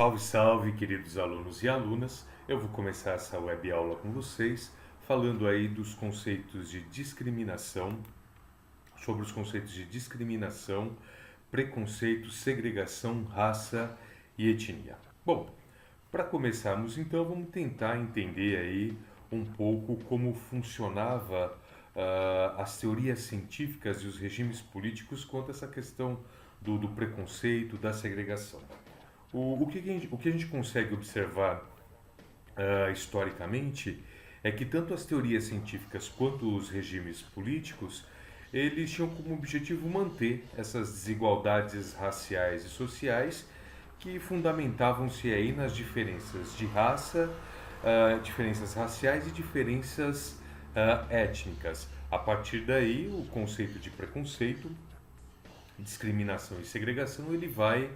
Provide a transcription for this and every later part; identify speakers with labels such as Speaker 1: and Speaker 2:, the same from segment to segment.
Speaker 1: Salve, salve, queridos alunos e alunas. Eu vou começar essa web aula com vocês, falando aí dos conceitos de discriminação, sobre os conceitos de discriminação, preconceito, segregação, raça e etnia. Bom, para começarmos então, vamos tentar entender aí um pouco como funcionava as teorias científicas e os regimes políticos quanto a essa questão do preconceito, da segregação. O que a gente consegue observar historicamente é que tanto as teorias científicas quanto os regimes políticos eles tinham como objetivo manter essas desigualdades raciais e sociais que fundamentavam-se aí nas diferenças de raça, diferenças raciais e diferenças étnicas. A partir daí, o conceito de preconceito, discriminação e segregação ele vai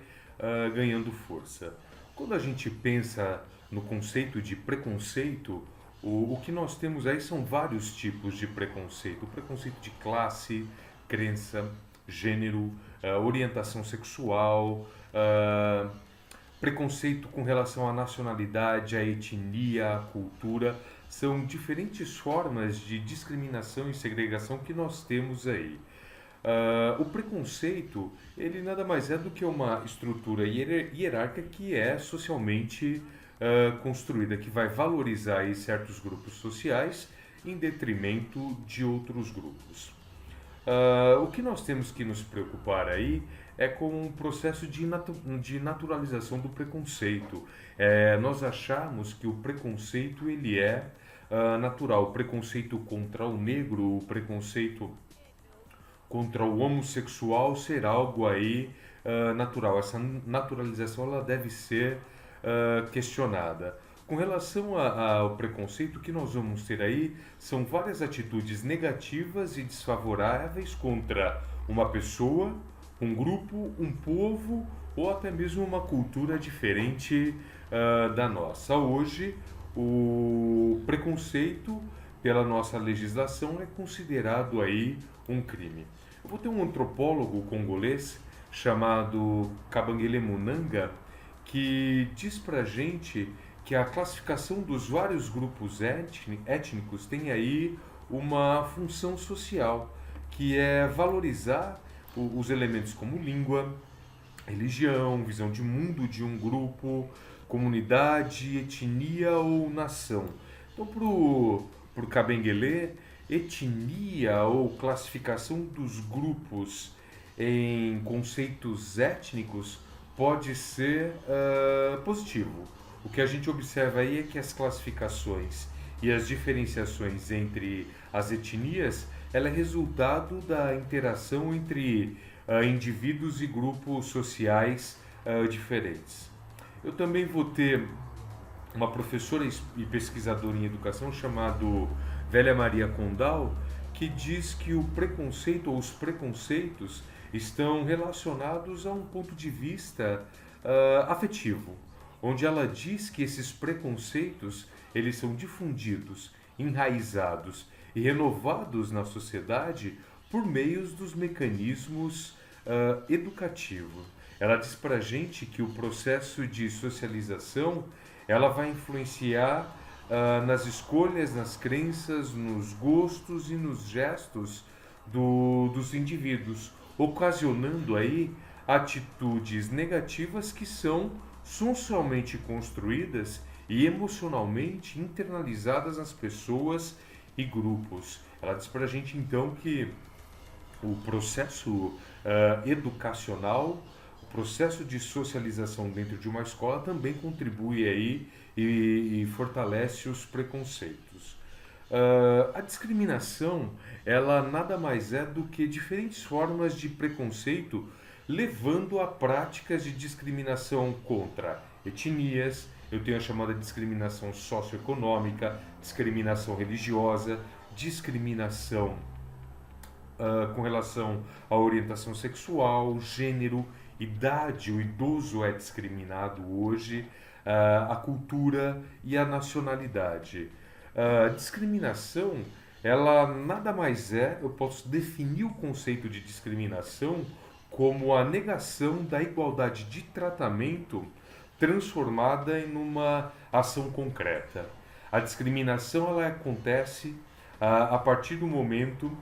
Speaker 1: ganhando força. Quando a gente pensa no conceito de preconceito, o que nós temos aí são vários tipos de preconceito. O preconceito de classe, crença, gênero, orientação sexual, preconceito com relação à nacionalidade, à etnia, à cultura. São diferentes formas de discriminação e segregação que nós temos aí. O preconceito, ele nada mais é do que uma estrutura hierárquica que é socialmente construída, que vai valorizar aí certos grupos sociais em detrimento de outros grupos. O que nós temos que nos preocupar aí é com o processo de naturalização do preconceito. Nós achamos que o preconceito ele é natural. O preconceito contra o negro, o preconceito contra o homossexual ser algo aí natural. Essa naturalização ela deve ser questionada. Com relação ao preconceito, o que nós vamos ter aí são várias atitudes negativas e desfavoráveis contra uma pessoa, um grupo, um povo ou até mesmo uma cultura diferente da nossa. Hoje, o preconceito, pela nossa legislação, é considerado aí um crime. Eu vou ter um antropólogo congolês chamado Kabengele Munanga que diz pra gente que a classificação dos vários grupos étnicos tem aí uma função social, que é valorizar os elementos como língua, religião, visão de mundo de um grupo, comunidade, etnia ou nação. Então, para o Kabengele, etnia ou classificação dos grupos em conceitos étnicos pode ser positivo. O que a gente observa aí é que as classificações e as diferenciações entre as etnias ela é resultado da interação entre indivíduos e grupos sociais diferentes. Eu também vou ter uma professora e pesquisadora em educação chamado Velha Maria Condal, que diz que o preconceito ou os preconceitos estão relacionados a um ponto de vista afetivo, onde ela diz que esses preconceitos eles são difundidos, enraizados e renovados na sociedade por meios dos mecanismos educativos. Ela diz para a gente que o processo de socialização ela vai influenciar nas escolhas, nas crenças, nos gostos e nos gestos dos indivíduos, ocasionando aí atitudes negativas que são socialmente construídas e emocionalmente internalizadas nas pessoas e grupos. Ela diz para a gente então que o processo educacional, o processo de socialização dentro de uma escola também contribui aí e fortalece os preconceitos. A discriminação, ela nada mais é do que diferentes formas de preconceito levando a práticas de discriminação contra etnias, eu tenho a chamada discriminação socioeconômica, discriminação religiosa, discriminação com relação à orientação sexual, gênero, idade, o idoso é discriminado hoje, a cultura e a nacionalidade. A discriminação, ela nada mais é, eu posso definir o conceito de discriminação como a negação da igualdade de tratamento transformada em uma ação concreta. A discriminação ela acontece a partir do momento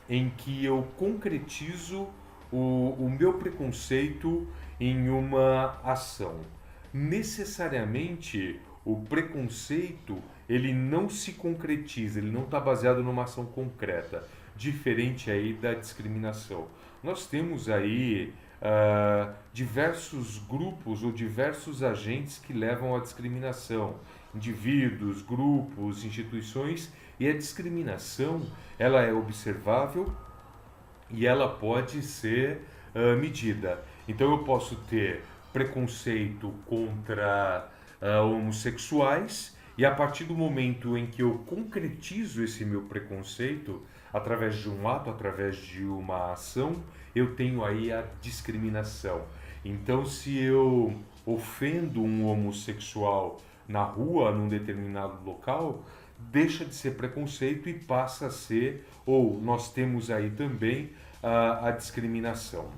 Speaker 1: em que eu concretizo o meu preconceito em uma ação. Necessariamente, o preconceito ele não se concretiza, ele não está baseado numa ação concreta, diferente aí da discriminação. Nós temos aí diversos grupos ou diversos agentes que levam à discriminação, indivíduos, grupos, instituições, e a discriminação ela é observável e ela pode ser medida. Então eu posso ter preconceito contra homossexuais e a partir do momento em que eu concretizo esse meu preconceito através de um ato, através de uma ação, eu tenho aí a discriminação. Então se eu ofendo um homossexual na rua, num determinado local, deixa de ser preconceito e passa a ser, ou nós temos aí também a discriminação.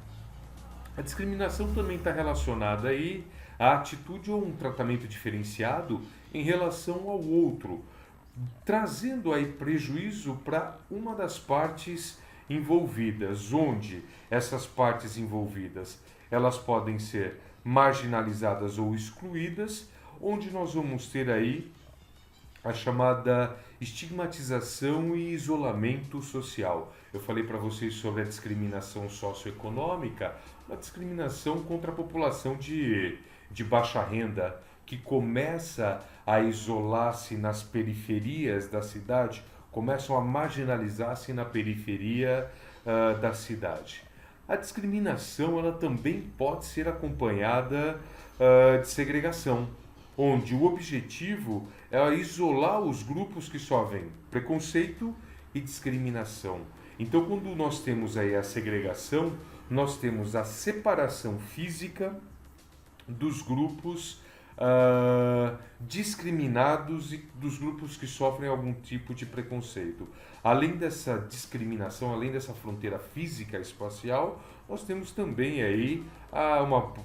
Speaker 1: A discriminação também está relacionada aí à atitude ou um tratamento diferenciado em relação ao outro, trazendo aí prejuízo para uma das partes envolvidas, onde essas partes envolvidas elas podem ser marginalizadas ou excluídas, onde nós vamos ter aí a chamada estigmatização e isolamento social. Eu falei para vocês sobre a discriminação socioeconômica, a discriminação contra a população de baixa renda, que começa a isolar-se nas periferias da cidade, começam a marginalizar-se na periferia da cidade. A discriminação ela também pode ser acompanhada de segregação, onde o objetivo é isolar os grupos que sofrem preconceito e discriminação. Então, quando nós temos aí a segregação, nós temos a separação física dos grupos discriminados e dos grupos que sofrem algum tipo de preconceito. Além dessa discriminação, além dessa fronteira física espacial, nós temos também aí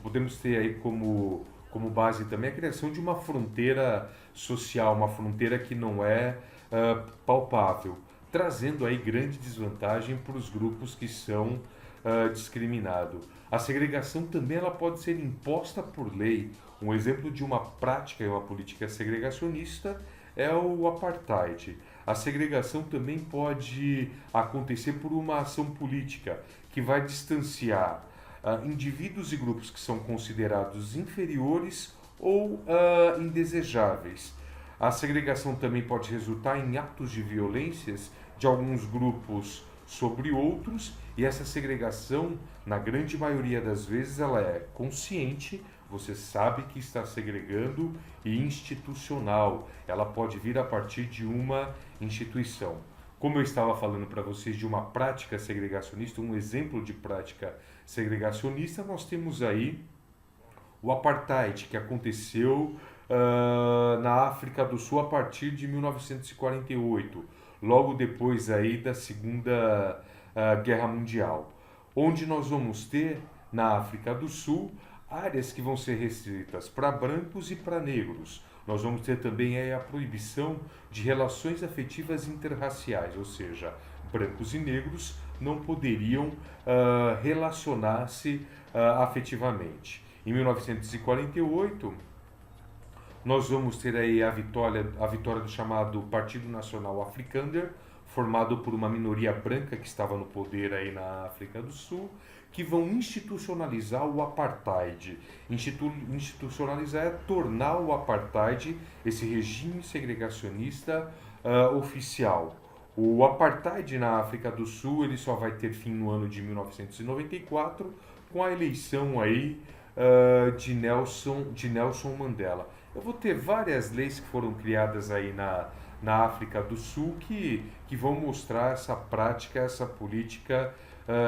Speaker 1: podemos ter aí como base também a criação de uma fronteira social, uma fronteira que não é palpável, trazendo aí grande desvantagem para os grupos que são discriminados. A segregação também ela pode ser imposta por lei. Um exemplo de uma prática e uma política segregacionista é o apartheid. A segregação também pode acontecer por uma ação política que vai distanciar indivíduos e grupos que são considerados inferiores ou indesejáveis. A segregação também pode resultar em atos de violências de alguns grupos sobre outros, e essa segregação, na grande maioria das vezes, ela é consciente, você sabe que está segregando, e institucional. Ela pode vir a partir de uma instituição. Como eu estava falando para vocês de uma prática segregacionista, um exemplo de prática segregacionista, nós temos aí o apartheid, que aconteceu na África do Sul a partir de 1948, logo depois aí da Segunda Guerra Mundial, onde nós vamos ter na África do Sul áreas que vão ser restritas para brancos e para negros. Nós vamos ter também aí a proibição de relações afetivas interraciais, ou seja, brancos e negros não poderiam relacionar-se afetivamente. Em 1948, nós vamos ter aí a vitória do chamado Partido Nacional Afrikaner, formado por uma minoria branca que estava no poder aí na África do Sul, que vão institucionalizar o apartheid. Institucionalizar é tornar o apartheid, esse regime segregacionista, oficial. O apartheid na África do Sul ele só vai ter fim no ano de 1994, com a eleição aí de Nelson Mandela. Eu vou ter várias leis que foram criadas aí na África do Sul que vão mostrar essa prática, essa política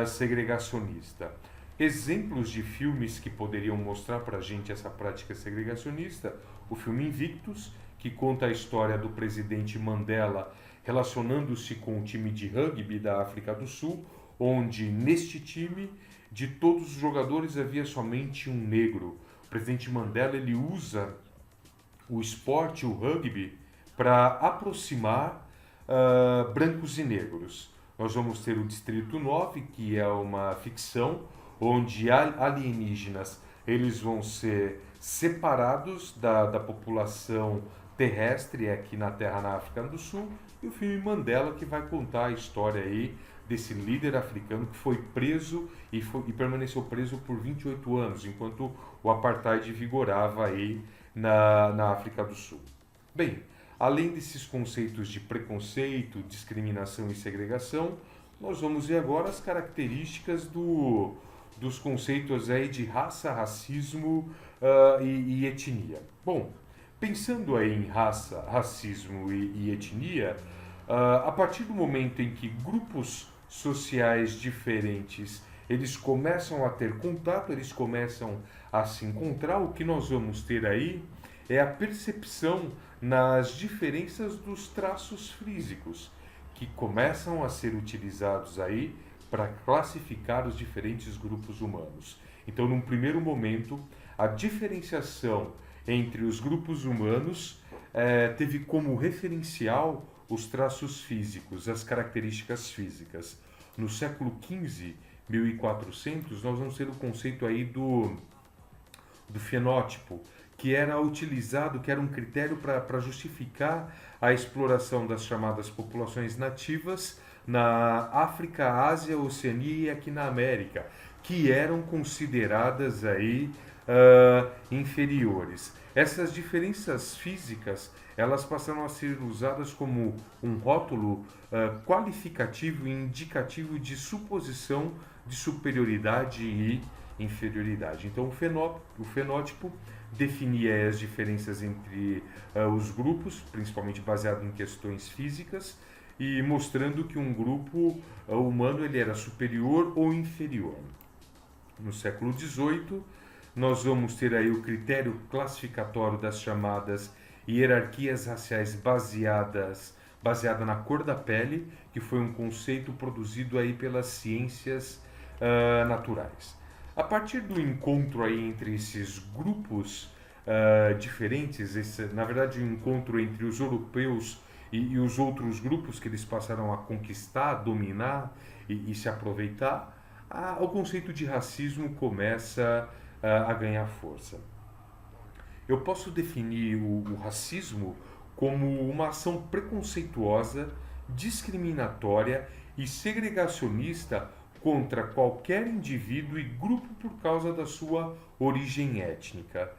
Speaker 1: segregacionista. Exemplos de filmes que poderiam mostrar para a gente essa prática segregacionista: o filme Invictus, que conta a história do presidente Mandela relacionando-se com o time de rugby da África do Sul, onde neste time, de todos os jogadores, havia somente um negro. O presidente Mandela ele usa o esporte, o rugby, para aproximar brancos e negros. Nós vamos ter o Distrito 9, que é uma ficção, onde alienígenas eles vão ser separados da população terrestre aqui na Terra, na África do Sul, e o filme Mandela, que vai contar a história aí desse líder africano que foi preso e permaneceu preso por 28 anos, enquanto o apartheid vigorava aí na África do Sul. Bem, além desses conceitos de preconceito, discriminação e segregação, nós vamos ver agora as características dos conceitos aí de raça, racismo e etnia. Bom, pensando aí em raça, racismo e etnia, a partir do momento em que grupos sociais diferentes eles começam a ter contato, eles começam a se encontrar, o que nós vamos ter aí é a percepção nas diferenças dos traços físicos que começam a ser utilizados aí para classificar os diferentes grupos humanos. Então, num primeiro momento, a diferenciação entre os grupos humanos teve como referencial os traços físicos, as características físicas. No século XV, 1400, nós vamos ter o conceito aí do fenótipo, que era utilizado, que era um critério para justificar a exploração das chamadas populações nativas na África, Ásia, Oceania e aqui na América, que eram consideradas aí inferiores. Essas diferenças físicas elas passaram a ser usadas como um rótulo qualificativo e indicativo de suposição de superioridade e inferioridade. Então, o fenótipo definia as diferenças entre os grupos, principalmente baseado em questões físicas, e mostrando que um grupo humano ele era superior ou inferior. No século XVIII, nós vamos ter aí o critério classificatório das chamadas hierarquias raciais baseada na cor da pele, que foi um conceito produzido aí pelas ciências naturais. A partir do encontro aí entre esses grupos diferentes, na verdade, o encontro entre os europeus e os outros grupos que eles passaram a conquistar, dominar e se aproveitar, o conceito de racismo começa a ganhar força. Eu posso definir o racismo como uma ação preconceituosa, discriminatória e segregacionista contra qualquer indivíduo e grupo por causa da sua origem étnica.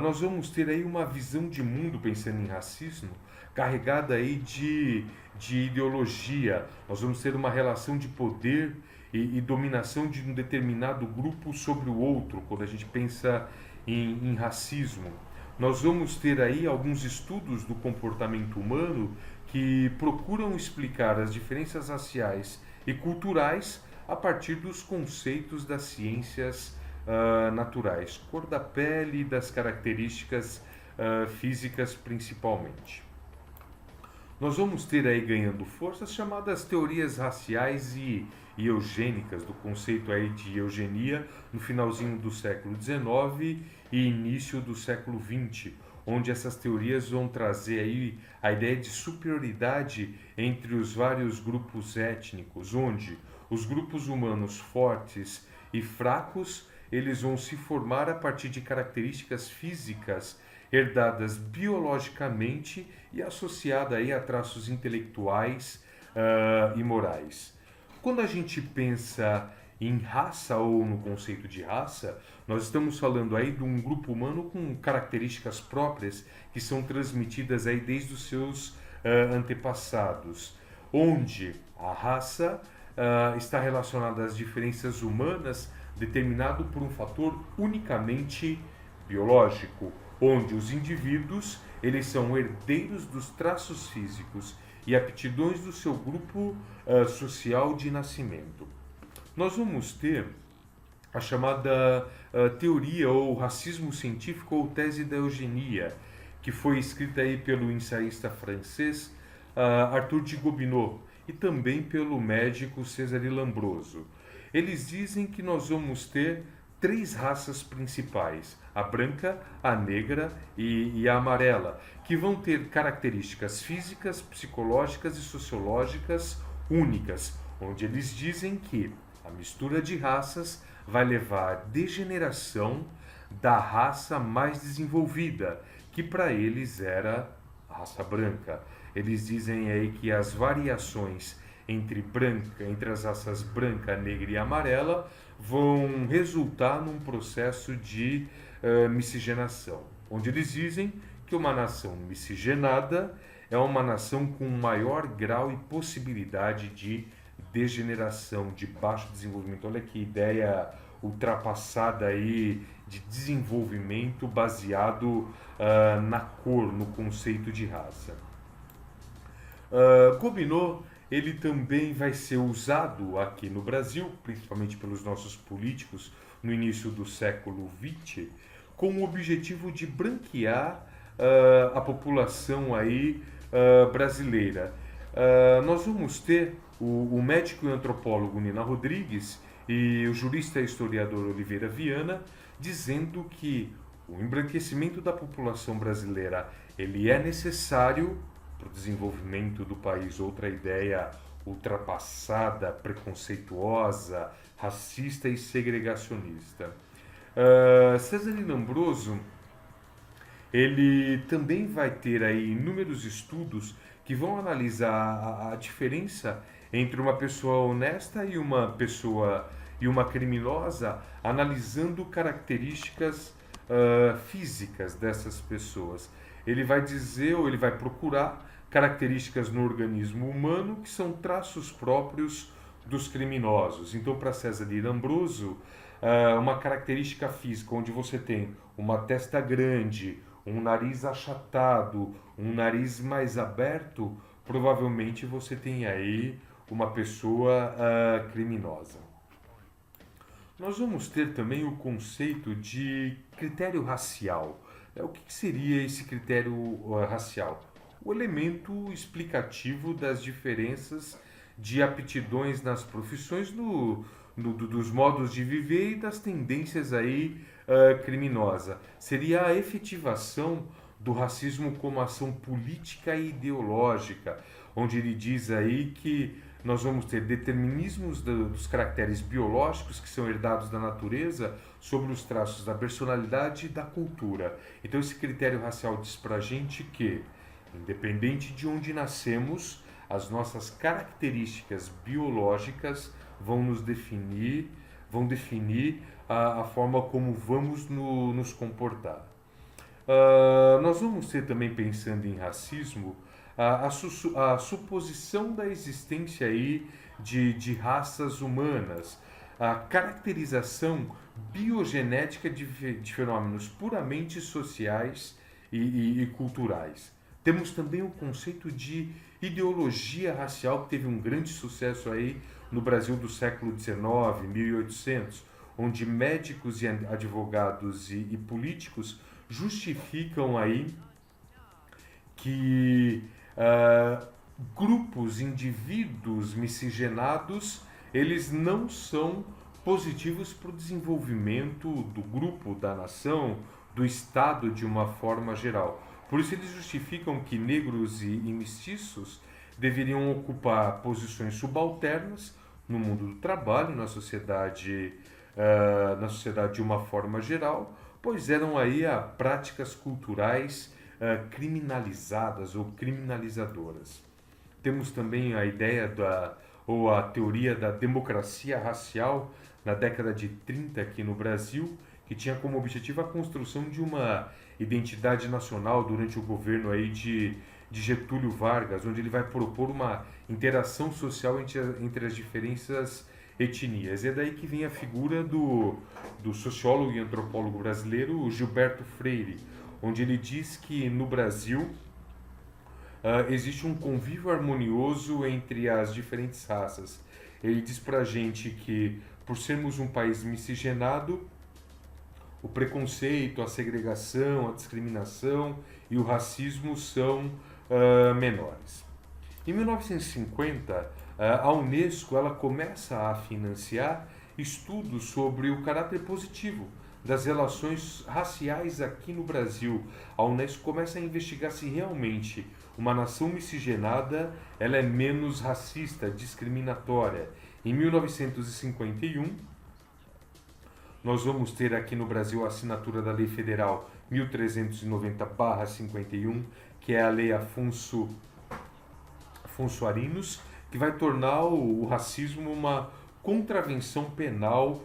Speaker 1: Nós vamos ter aí uma visão de mundo, pensando em racismo, carregada aí de ideologia. Nós vamos ter uma relação de poder e dominação de um determinado grupo sobre o outro, quando a gente pensa em racismo. Nós vamos ter aí alguns estudos do comportamento humano que procuram explicar as diferenças raciais e culturais a partir dos conceitos das ciências naturais, cor da pele e das características físicas principalmente. Nós vamos ter aí ganhando forças chamadas teorias raciais e eugênicas, do conceito aí de eugenia no finalzinho do século XIX e início do século XX, onde essas teorias vão trazer aí a ideia de superioridade entre os vários grupos étnicos, onde os grupos humanos fortes e fracos eles vão se formar a partir de características físicas herdadas biologicamente e associada aí a traços intelectuais e morais. Quando a gente pensa em raça ou no conceito de raça, nós estamos falando aí de um grupo humano com características próprias que são transmitidas aí desde os seus antepassados, onde a raça está relacionada às diferenças humanas determinado por um fator unicamente biológico, onde os indivíduos eles são herdeiros dos traços físicos e aptidões do seu grupo social de nascimento. Nós vamos ter a chamada teoria ou racismo científico ou tese da eugenia, que foi escrita aí pelo ensaísta francês Arthur de Gobineau e também pelo médico César Lambroso. Eles dizem que nós vamos ter três raças principais, a branca, a negra e a amarela, que vão ter características físicas, psicológicas e sociológicas únicas, onde eles dizem que a mistura de raças vai levar à degeneração da raça mais desenvolvida, que para eles era a raça branca. Eles dizem aí que as variações entre as raças branca, negra e amarela vão resultar num processo de miscigenação, onde eles dizem que uma nação miscigenada é uma nação com maior grau e possibilidade de degeneração, de baixo desenvolvimento. Olha que ideia ultrapassada aí de desenvolvimento baseado na cor, no conceito de raça. Gobineau, ele também vai ser usado aqui no Brasil, principalmente pelos nossos políticos, no início do século XX, com o objetivo de branquear a população aí brasileira. Nós vamos ter o médico e antropólogo Nina Rodrigues e o jurista e historiador Oliveira Viana dizendo que o embranquecimento da população brasileira ele é necessário para o desenvolvimento do país. Outra ideia ultrapassada, preconceituosa, racista e segregacionista. Cesarino Ambroso, ele também vai ter aí inúmeros estudos que vão analisar a diferença entre uma pessoa honesta e uma criminosa, analisando características físicas dessas pessoas. Ele vai dizer ou ele vai procurar características no organismo humano que são traços próprios dos criminosos. Então, para Cesarino Ambroso, uma característica física onde você tem uma testa grande, um nariz achatado, um nariz mais aberto, provavelmente você tem aí uma pessoa criminosa. Nós vamos ter também o conceito de critério racial. O que seria esse critério racial? O elemento explicativo das diferenças de aptidões nas profissões, dos modos de viver e das tendências aí criminosa. Seria a efetivação do racismo como ação política e ideológica, onde ele diz aí que nós vamos ter determinismos dos caracteres biológicos que são herdados da natureza sobre os traços da personalidade e da cultura. Então esse critério racial diz pra gente que, independente de onde nascemos, as nossas características biológicas vão definir a forma como vamos nos comportar. Nós vamos ter também, pensando em racismo, a suposição da existência aí de raças humanas, a caracterização biogenética de fenômenos puramente sociais e culturais. Temos também o conceito de ideologia racial, que teve um grande sucesso aí no Brasil do século XIX, 1800, onde médicos e advogados e políticos justificam aí que grupos, indivíduos miscigenados, eles não são positivos para o desenvolvimento do grupo, da nação, do Estado de uma forma geral. Por isso eles justificam que negros e mestiços deveriam ocupar posições subalternas no mundo do trabalho, na sociedade de uma forma geral, pois eram aí práticas culturais criminalizadas ou criminalizadoras. Temos também a ideia ou a teoria da democracia racial na década de 30 aqui no Brasil, que tinha como objetivo a construção de uma identidade nacional durante o governo aí de Getúlio Vargas, onde ele vai propor uma interação social entre as diferentes etnias. É daí que vem a figura do sociólogo e antropólogo brasileiro Gilberto Freire, onde ele diz que no Brasil existe um convívio harmonioso entre as diferentes raças. Ele diz pra gente que, por sermos um país miscigenado, o preconceito, a segregação, a discriminação e o racismo são menores. Em 1950, a Unesco ela começa a financiar estudos sobre o caráter positivo das relações raciais aqui no Brasil. A Unesco começa a investigar se realmente uma nação miscigenada ela é menos racista, discriminatória. Em 1951, nós vamos ter aqui no Brasil a assinatura da Lei Federal 1390/51, que é a Lei Afonso Arinos, que vai tornar o racismo uma contravenção penal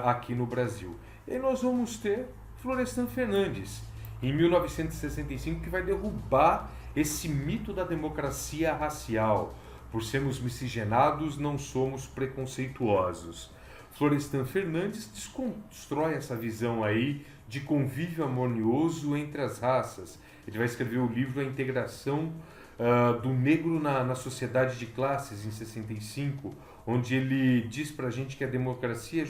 Speaker 1: aqui no Brasil. E aí nós vamos ter Florestan Fernandes, em 1965, que vai derrubar esse mito da democracia racial. Por sermos miscigenados, não somos preconceituosos. Florestan Fernandes desconstrói essa visão aí de convívio harmonioso entre as raças. Ele vai escrever o livro A Integração do Negro na Sociedade de Classes, em 65, onde ele diz pra gente que a democracia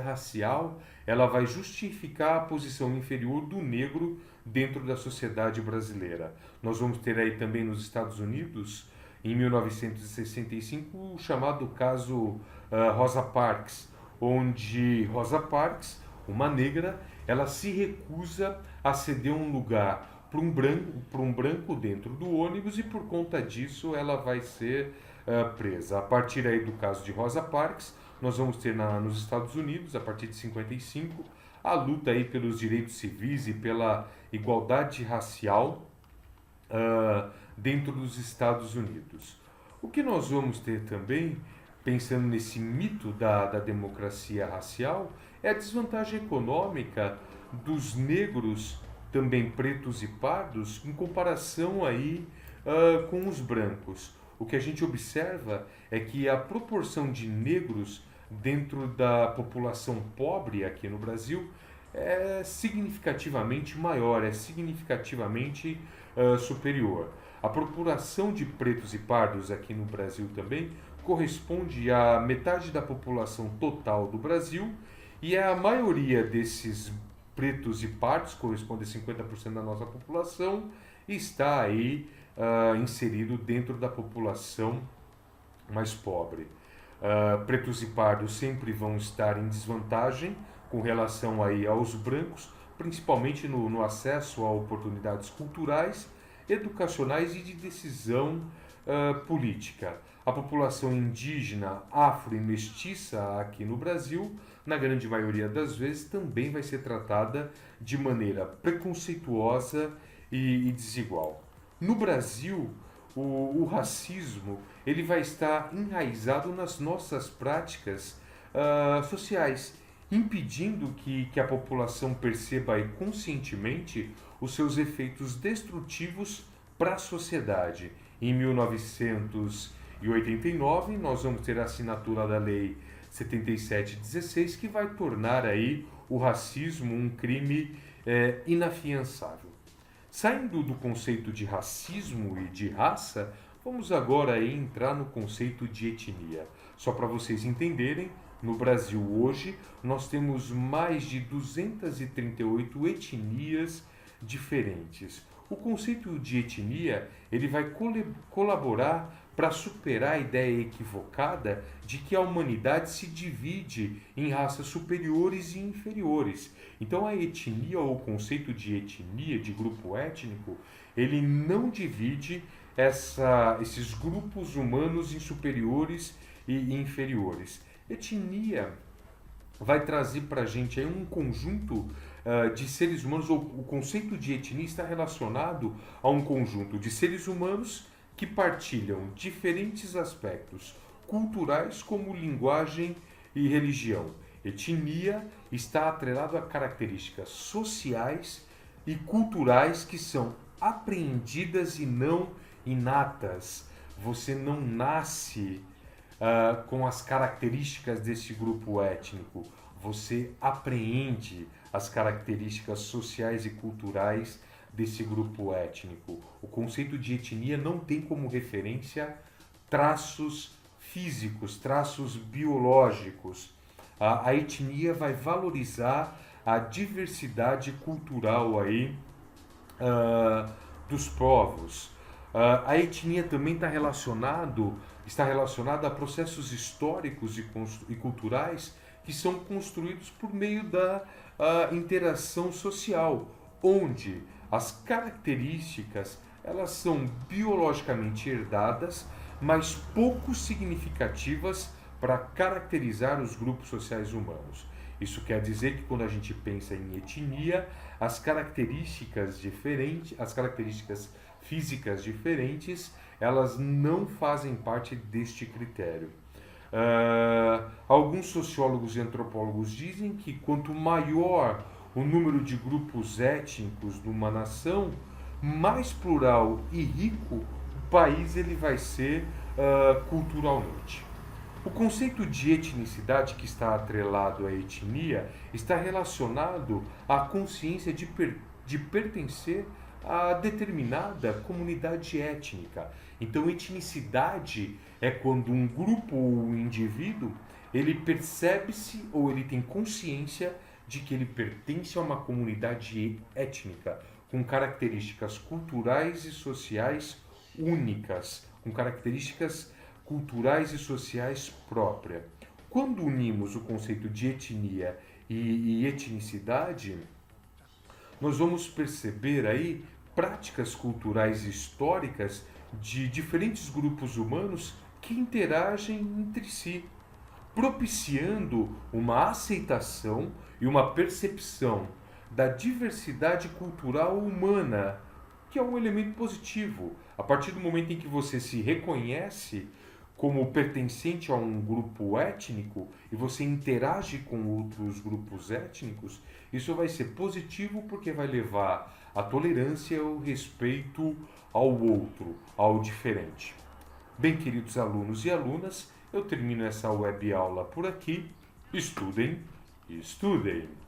Speaker 1: racial ela vai justificar a posição inferior do negro dentro da sociedade brasileira. Nós vamos ter aí também nos Estados Unidos, em 1965, o chamado caso Rosa Parks, onde Rosa Parks, uma negra, ela se recusa a ceder um lugar para um branco dentro do ônibus e por conta disso ela vai ser presa. A partir aí do caso de Rosa Parks, nós vamos ter nos Estados Unidos, a partir de 55, a luta aí pelos direitos civis e pela igualdade racial dentro dos Estados Unidos. O que nós vamos ter também, pensando nesse mito da democracia racial, é a desvantagem econômica dos negros, também pretos e pardos, em comparação aí com os brancos. O que a gente observa é que a proporção de negros dentro da população pobre aqui no Brasil é significativamente maior, é significativamente superior. A proporção de pretos e pardos aqui no Brasil também corresponde à metade da população total do Brasil e a maioria desses pretos e pardos, corresponde a 50% da nossa população, está aí inserido dentro da população mais pobre. Pretos e pardos sempre vão estar em desvantagem com relação aí aos brancos, principalmente no acesso a oportunidades culturais, educacionais e de decisão política. A população indígena, afro e mestiça aqui no Brasil, na grande maioria das vezes, também vai ser tratada de maneira preconceituosa e desigual. No Brasil, o racismo ele vai estar enraizado nas nossas práticas sociais, impedindo que a população perceba aí conscientemente os seus efeitos destrutivos para a sociedade. Em 1989, nós vamos ter a assinatura da Lei 7716, que vai tornar aí o racismo um crime inafiançável. Saindo do conceito de racismo e de raça, vamos agora aí entrar no conceito de etnia. Só para vocês entenderem, no Brasil hoje nós temos mais de 238 etnias diferentes. O conceito de etnia ele vai colaborar para superar a ideia equivocada de que a humanidade se divide em raças superiores e inferiores. Então a etnia ou o conceito de etnia, de grupo étnico, ele não divide esses grupos humanos em superiores e inferiores. Etnia vai trazer para a gente aí um conjunto de seres humanos, ou o conceito de etnia está relacionado a um conjunto de seres humanos que partilham diferentes aspectos culturais como linguagem e religião. Etnia está atrelado a características sociais e culturais que são apreendidas e não inatas. Você não nasce com as características desse grupo étnico. Você apreende as características sociais e culturais desse grupo étnico. O conceito de etnia não tem como referência traços físicos, traços biológicos. A etnia vai valorizar a diversidade cultural aí dos povos. A etnia também está relacionada a processos históricos e culturais que são construídos por meio da interação social, onde as características elas são biologicamente herdadas, mas pouco significativas para caracterizar os grupos sociais humanos. Isso quer dizer que quando a gente pensa em etnia, as características físicas diferentes, elas não fazem parte deste critério. Alguns sociólogos e antropólogos dizem que quanto maior o número de grupos étnicos numa nação, mais plural e rico o país ele vai ser culturalmente. O conceito de etnicidade que está atrelado à etnia está relacionado à consciência de pertencer a determinada comunidade étnica. Então, etnicidade é quando um grupo ou um indivíduo ele percebe-se ou ele tem consciência de que ele pertence a uma comunidade étnica com características culturais e sociais únicas, com características culturais e sociais próprias. Quando unimos o conceito de etnia e etnicidade, nós vamos perceber aí práticas culturais históricas de diferentes grupos humanos que interagem entre si, propiciando uma aceitação e uma percepção da diversidade cultural humana, que é um elemento positivo. A partir do momento em que você se reconhece como pertencente a um grupo étnico e você interage com outros grupos étnicos, isso vai ser positivo porque vai levar à tolerância e ao respeito ao outro, ao diferente. Bem, queridos alunos e alunas, eu termino essa web aula por aqui. Estudem, estudem!